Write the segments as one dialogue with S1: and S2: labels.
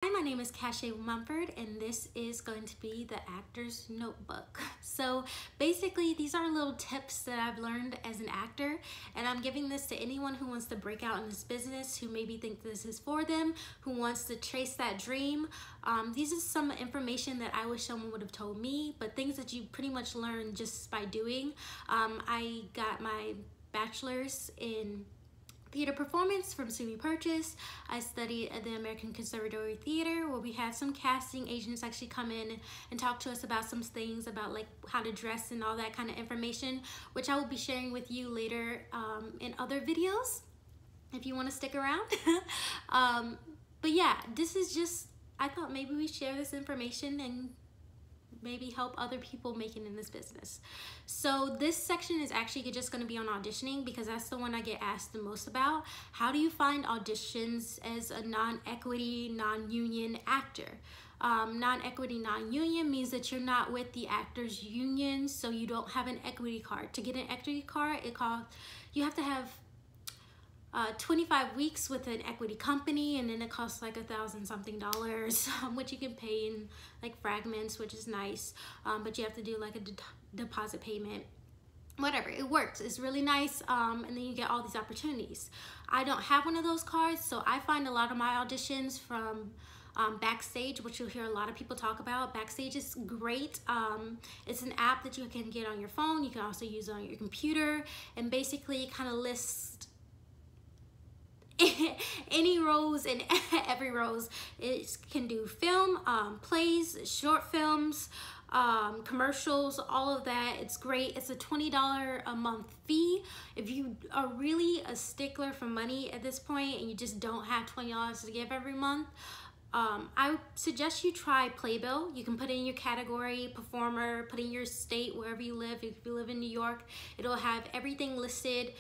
S1: Hi, my name is Cashay Mumford, and this is going to be the Actor's Notebook. So basically, these are little tips that I've learned as an actor, and I'm giving this to anyone who wants to break out in this business, who maybe think this is for them, who wants to chase that dream. These are some information that I wish someone would have told me, but things that you pretty much learn just by doing. I got my bachelor's in theater performance from SUNY Purchase. I studied at the American Conservatory Theater, where we had some casting agents actually come in and talk to us about some things about like how to dress and all that kind of information, which I will be sharing with you later in other videos if you want to stick around. But yeah, this is just, I thought maybe we share this information and maybe help other people making in this business. So this section is actually just going to be on auditioning, because that's the one I get asked the most about. How do you find auditions as a non-equity, non-union actor? Non-equity, non-union means that you're not with the actors union, so you don't have an equity card. To get an equity card, you have to have 25 weeks with an equity company, and then it costs like $1,000 something, which you can pay in like fragments, which is nice, but you have to do like a deposit payment. Whatever, it works, it's really nice, and then you get all these opportunities. I don't have one of those cards, so I find a lot of my auditions from Backstage, which you'll hear a lot of people talk about. Backstage is great. It's an app that you can get on your phone. You can also use it on your computer, and basically kind of lists any roles and every roles. It can do film, plays, short films, commercials, all of that. It's great. It's a $20 a month fee. If you are really a stickler for money at this point and you just don't have $20 to give every month, I suggest you try Playbill. You can put in your category, performer, put in your state, wherever you live. If you live in New York, it'll have everything listed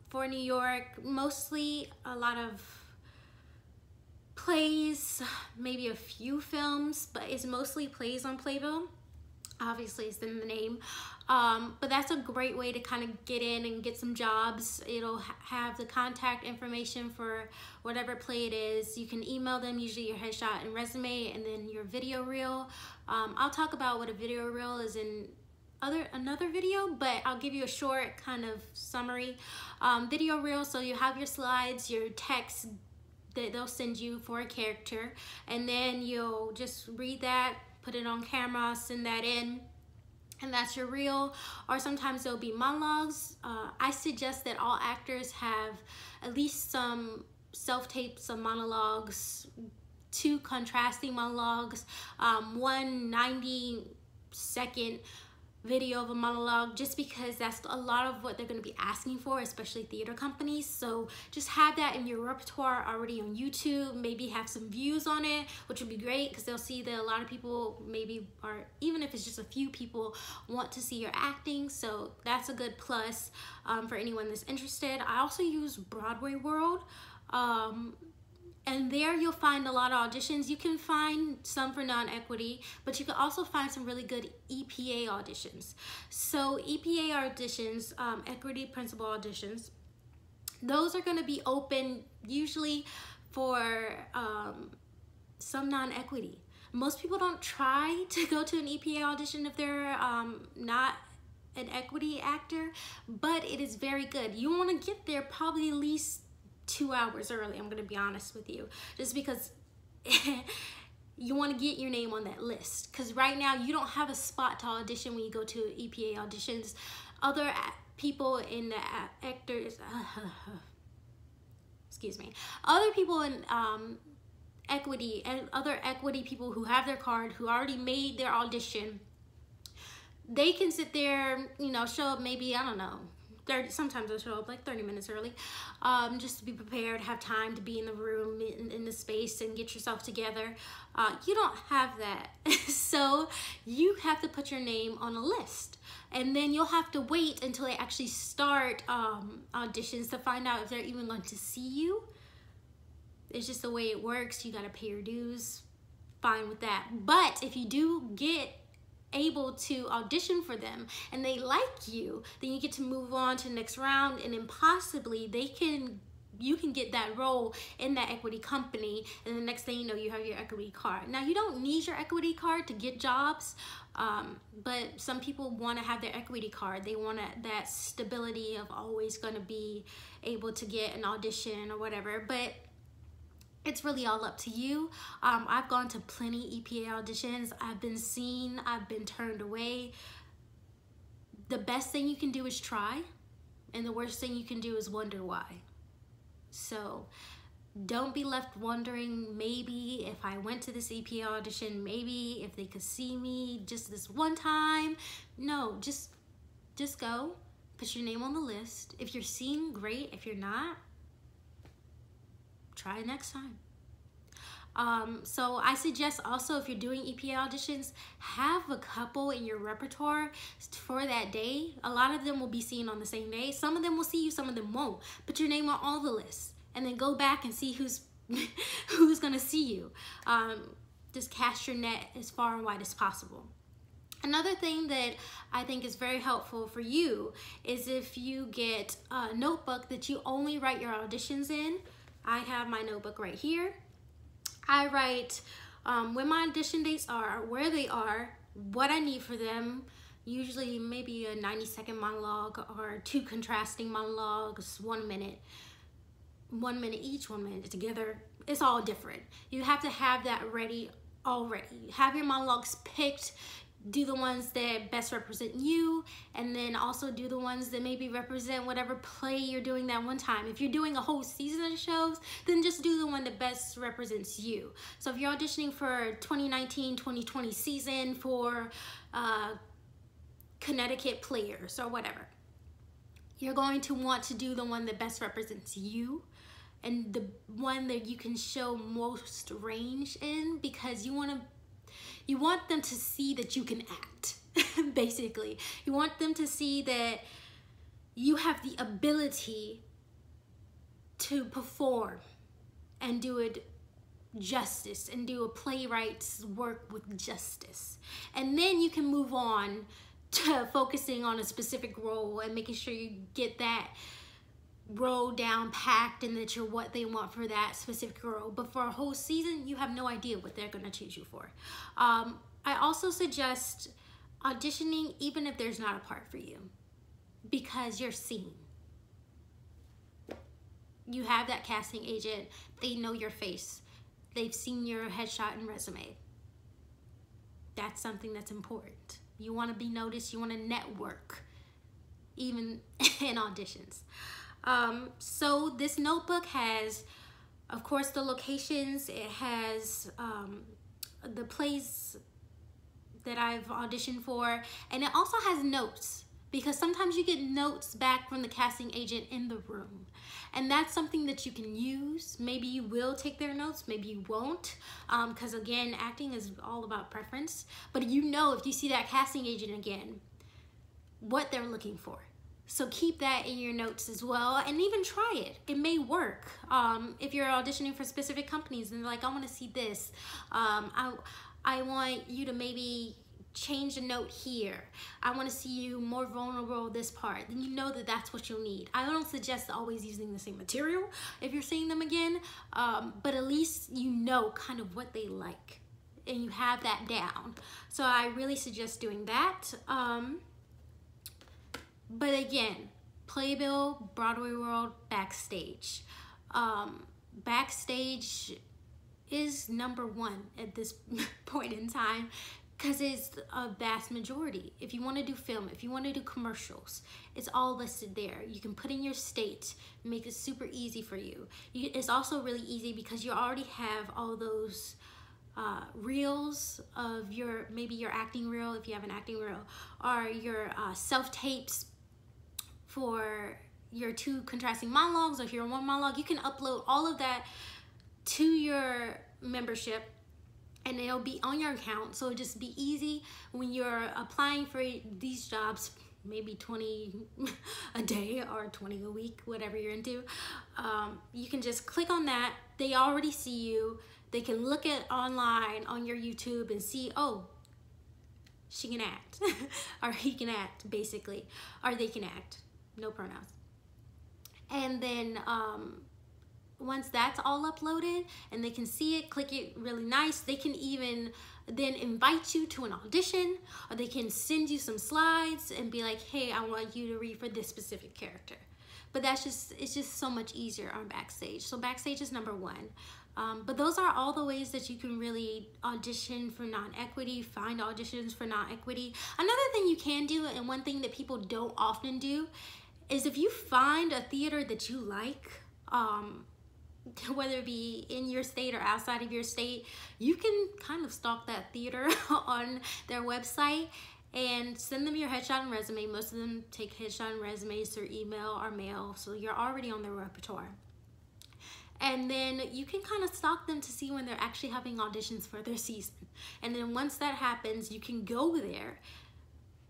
S1: for New York. Mostly a lot of plays, maybe a few films, but it's mostly plays on Playbill. Obviously, it's in the name, but that's a great way to kind of get in and get some jobs. It'll have the contact information for whatever play it is. You can email them, usually your headshot and resume, and then your video reel. I'll talk about what a video reel is in another video, but I'll give you a short kind of summary. Video reel, so you have your slides, your text that they'll send you for a character, and then you'll just read that, put it on camera, send that in, and that's your reel. Or sometimes there'll be monologues. I suggest that all actors have at least some self-tapes, some monologues, 2 contrasting monologues, one 90-second video of a monologue, just because that's a lot of what they're going to be asking for, especially theater companies. So just have that in your repertoire already on YouTube. Maybe have some views on it, which would be great, because they'll see that a lot of people maybe, or even if it's just a few people, want to see your acting. So that's a good plus for anyone that's interested. I also use Broadway World, and there you'll find a lot of auditions. You can find some for non-equity, but you can also find some really good EPA auditions. So EPA auditions, equity principal auditions, those are gonna be open usually for some non-equity. Most people don't try to go to an EPA audition if they're not an equity actor, but it is very good. You wanna get there probably at least 2 hours early, I'm gonna be honest with you, just because you want to get your name on that list, because right now you don't have a spot to audition when you go to EPA auditions. Other people in the actors excuse me, other people in equity, and other equity people who have their card, who already made their audition, they can sit there, you know, show up maybe, I don't know, sometimes they'll show up like 30 minutes early, just to be prepared, have time to be in the room, in the space, and get yourself together. You don't have that. So you have to put your name on a list, and then you'll have to wait until they actually start auditions to find out if they're even going to see you. It's just the way it works. You gotta pay your dues, fine with that. But if you do get able to audition for them and they like you, then you get to move on to the next round, and then possibly they can you can get that role in that equity company, and the next thing you know, you have your equity card. Now, you don't need your equity card to get jobs, but some people want to have their equity card. They want that stability of always going to be able to get an audition or whatever, but it's really all up to you. I've gone to plenty EPA auditions. I've been seen, I've been turned away. The best thing you can do is try, and the worst thing you can do is wonder why. So don't be left wondering, maybe if I went to this EPA audition, maybe if they could see me just this one time. No, just go, put your name on the list. If you're seen, great. If you're not, try next time. So I suggest also, if you're doing EPA auditions, have a couple in your repertoire for that day. A lot of them will be seen on the same day. Some of them will see you, some of them won't. Put your name on all the lists, and then go back and see who's gonna see you. Just cast your net as far and wide as possible. Another thing that I think is very helpful for you is if you get a notebook that you only write your auditions in. I have my notebook right here. I write when my audition dates are, where they are, what I need for them, usually maybe a 90-second monologue or 2 contrasting monologues, 1 minute. 1 minute each, 1 minute together. It's all different. You have to have that ready already. Have your monologues picked. Do the ones that best represent you, and then also do the ones that maybe represent whatever play you're doing that one time. If you're doing a whole season of shows, then just do the one that best represents you. So if you're auditioning for 2019-2020 season for Connecticut Players or whatever, you're going to want to do the one that best represents you, and the one that you can show most range in, because you want them to see that you can act, basically. You want them to see that you have the ability to perform and do it justice, and do a playwright's work with justice. And then you can move on to focusing on a specific role and making sure you get that role down packed and that you're what they want for that specific role. But for a whole season, you have no idea what they're gonna choose you for. I also suggest auditioning even if there's not a part for you, because you're seen. You have that casting agent, they know your face, they've seen your headshot and resume. That's something that's important. You want to be noticed, you want to network, even in auditions. So this notebook has, of course, the locations. It has the plays that I've auditioned for, and it also has notes, because sometimes you get notes back from the casting agent in the room, and that's something that you can use. Maybe you will take their notes, maybe you won't, because again, acting is all about preference. But you know, if you see that casting agent again, what they're looking for. So keep that in your notes as well, and even try it. It may work. If you're auditioning for specific companies and they're like, I want to see this. I want you to maybe change a note here. I want to see you more vulnerable this part. Then you know that that's what you'll need. I don't suggest always using the same material if you're seeing them again, but at least you know kind of what they like, and you have that down. So I really suggest doing that. But again, Playbill, Broadway World, Backstage. Backstage is #1 at this point in time, because it's a vast majority. If you want to do film, if you want to do commercials, it's all listed there. You can put in your state, make it super easy for you. It's also really easy because you already have all those reels of maybe your acting reel, if you have an acting reel, or your self-tapes for your 2 contrasting monologues, or if you're 1 monologue. You can upload all of that to your membership, and it'll be on your account. So it'll just be easy when you're applying for these jobs, maybe 20 a day or 20 a week, whatever you're into. You can just click on that. They already see you. They can look at online on your YouTube and see, oh, she can act, or he can act, basically, or they can act, no pronouns. And then once that's all uploaded and they can see it, click it really nice, they can even then invite you to an audition, or they can send you some slides and be like, hey, I want you to read for this specific character. But it's just so much easier on Backstage. So Backstage is number one. But those are all the ways that you can really audition for non-equity, find auditions for non-equity. Another thing you can do, and one thing that people don't often do, is if you find a theater that you like, whether it be in your state or outside of your state, you can kind of stalk that theater on their website and send them your headshot and resume. Most of them take headshot and resumes through email or mail, so you're already on their repertoire. And then you can kind of stalk them to see when they're actually having auditions for their season. And then once that happens, you can go there.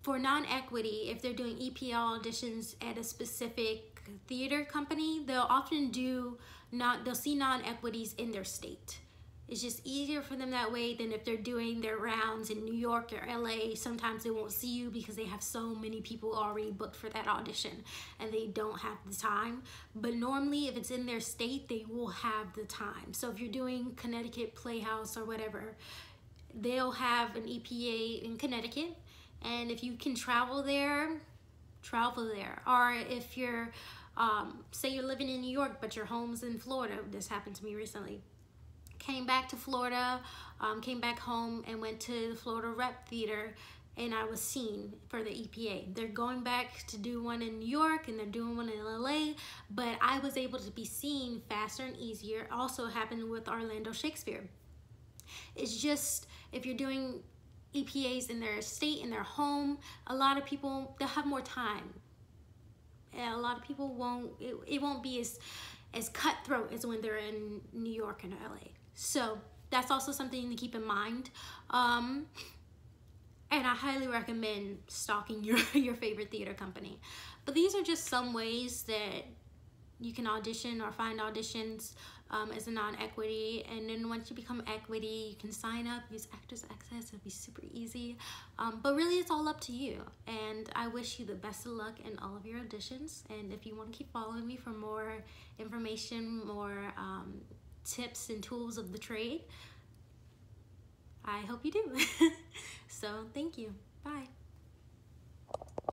S1: For non-equity, if they're doing EPL auditions at a specific theater company, they'll often they'll see non-equities in their state. It's just easier for them that way than if they're doing their rounds in New York or LA. Sometimes they won't see you because they have so many people already booked for that audition and they don't have the time. But normally if it's in their state, they will have the time. So if you're doing Connecticut Playhouse or whatever, they'll have an EPA in Connecticut. And if you can travel there, travel there. Or if you're, say you're living in New York, but your home's in Florida. This happened to me recently. Came back to Florida, came back home and went to the Florida Rep Theater, and I was seen for the EPA. They're going back to do one in New York and they're doing one in LA, but I was able to be seen faster and easier. Also happened with Orlando Shakespeare. It's just, if you're doing EPAs in their state, in their home, a lot of people, they'll have more time. And a lot of people won't, it won't be as cutthroat as when they're in New York and LA. So that's also something to keep in mind. And I highly recommend stalking your favorite theater company. But these are just some ways that you can audition or find auditions as a non-equity. And then once you become equity, you can sign up, use Actors Access. It'll be super easy. But really, it's all up to you. And I wish you the best of luck in all of your auditions. And if you want to keep following me for more information, more tips and tools of the trade, I hope you do. So thank you. Bye.